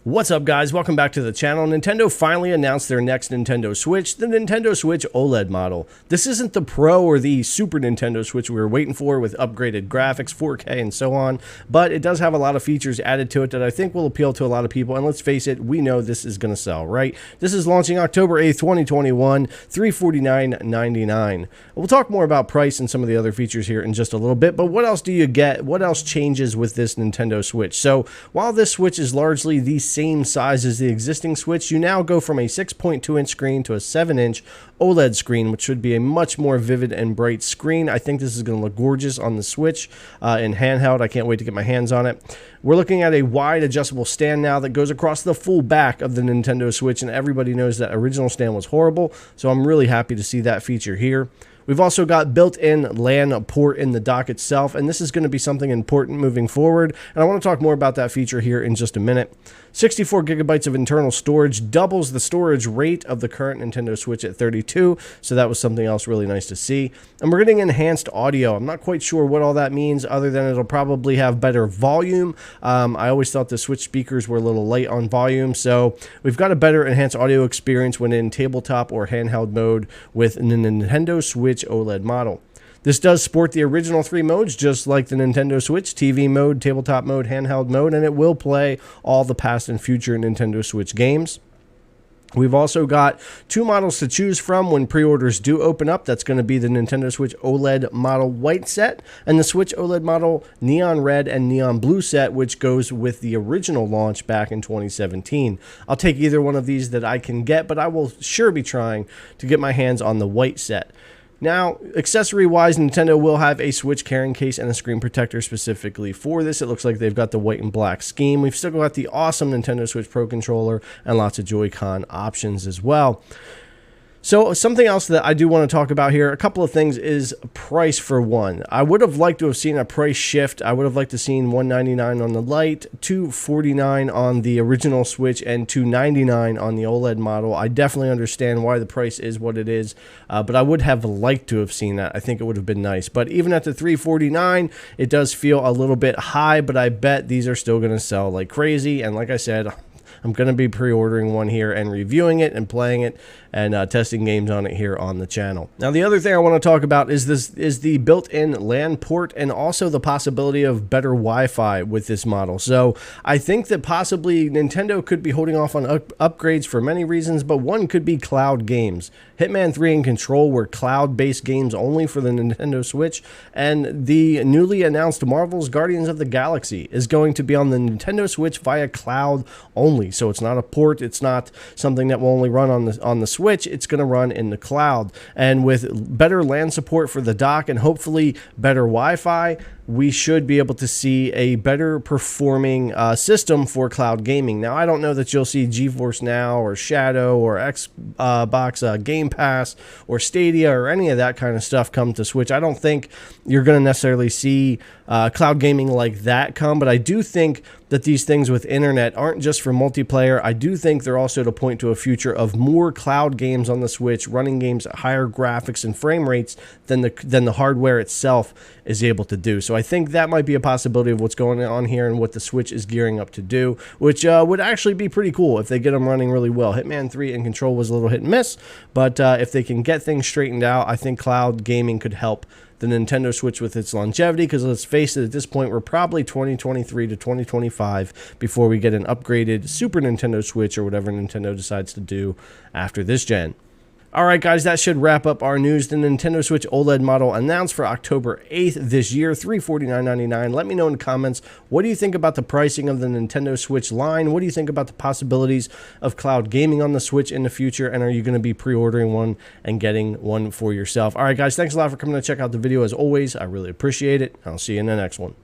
What's up, guys? Welcome back to the channel. Nintendo finally announced their next Nintendo Switch, the Nintendo Switch OLED model. This isn't the Pro or the Super Nintendo Switch we were waiting for with upgraded graphics, 4K, and so on, but it does have a lot of features added to it that I think will appeal to a lot of people, and let's face it, we know this is going to sell, right? This is launching October 8th, 2021, $349.99. We'll talk more about price and some of the other features here in just a little bit, but what else do you get? What else changes with this Nintendo Switch? So, while this Switch is largely the same size as the existing Switch, you now go from a 6.2-inch screen to a 7-inch OLED screen, which should be a much more vivid and bright screen. I think this is going to look gorgeous on the Switch in handheld. I can't wait to get my hands on it. We're looking at a wide adjustable stand now that goes across the full back of the Nintendo Switch, and everybody knows that original stand was horrible, so I'm really happy to see that feature here. We've also got built-in LAN port in the dock itself, and this is going to be something important moving forward, and I want to talk more about that feature here in just a minute. 64 gigabytes of internal storage doubles the storage rate of the current Nintendo Switch at 32, so that was something else really nice to see. And we're getting enhanced audio. I'm not quite sure what all that means, other than it'll probably have better volume. I always thought the Switch speakers were a little light on volume, so we've got a better enhanced audio experience when in tabletop or handheld mode with the Nintendo Switch OLED model. This does sport the original 3 modes, just like the Nintendo Switch: TV mode, tabletop mode, handheld mode, and it will play all the past and future Nintendo Switch games. We've also got 2 models to choose from when pre-orders do open up. That's going to be the Nintendo Switch OLED Model White set and the Switch OLED Model Neon Red and Neon Blue set, which goes with the original launch back in 2017. I'll take either one of these that I can get, but I will sure be trying to get my hands on the white set. Now, accessory-wise, Nintendo will have a Switch carrying case and a screen protector specifically for this. It looks like they've got the white and black scheme. We've still got the awesome Nintendo Switch Pro controller and lots of Joy-Con options as well. So something else that I do want to talk about here, a couple of things, is price for one. I would have liked to have seen a price shift. I would have liked to have seen $199 on the Lite, $249 on the original Switch, and $299 on the OLED model. I definitely understand why the price is what it is, but I would have liked to have seen that. I think it would have been nice. But even at the $349, it does feel a little bit high, but I bet these are still going to sell like crazy. And like I said, I'm going to be pre-ordering one here and reviewing it and playing it and testing games on it here on the channel. Now, the other thing I want to talk about is the built-in LAN port and also the possibility of better Wi-Fi with this model. So I think that possibly Nintendo could be holding off on upgrades for many reasons, but one could be cloud games. Hitman 3 and Control were cloud-based games only for the Nintendo Switch, and the newly announced Marvel's Guardians of the Galaxy is going to be on the Nintendo Switch via cloud only. So it's not a port, it's not something that will only run on the Switch, it's going to run in the cloud. And with better LAN support for the dock and hopefully better Wi-Fi, we should be able to see a better performing system for cloud gaming. Now, I don't know that you'll see GeForce Now or Shadow or Xbox Game Pass or Stadia or any of that kind of stuff come to Switch. I don't think you're going to necessarily see cloud gaming like that come, but I do think that these things with internet aren't just for multiplayer. I do think they're also to point to a future of more cloud games on the Switch, running games at higher graphics and frame rates than the hardware itself is able to do. So I think that might be a possibility of what's going on here and what the Switch is gearing up to do, which would actually be pretty cool if they get them running really well. Hitman 3 and Control was a little hit and miss, but if they can get things straightened out, I think cloud gaming could help the Nintendo Switch with its longevity, because let's face it, at this point, we're probably 2023 to 2025 before we get an upgraded Super Nintendo Switch or whatever Nintendo decides to do after this gen. Alright guys, that should wrap up our news. The Nintendo Switch OLED model announced for October 8th this year, $349.99. Let me know in the comments, what do you think about the pricing of the Nintendo Switch line? What do you think about the possibilities of cloud gaming on the Switch in the future? And are you going to be pre-ordering one and getting one for yourself? Alright guys, thanks a lot for coming to check out the video. As always, I really appreciate it. I'll see you in the next one.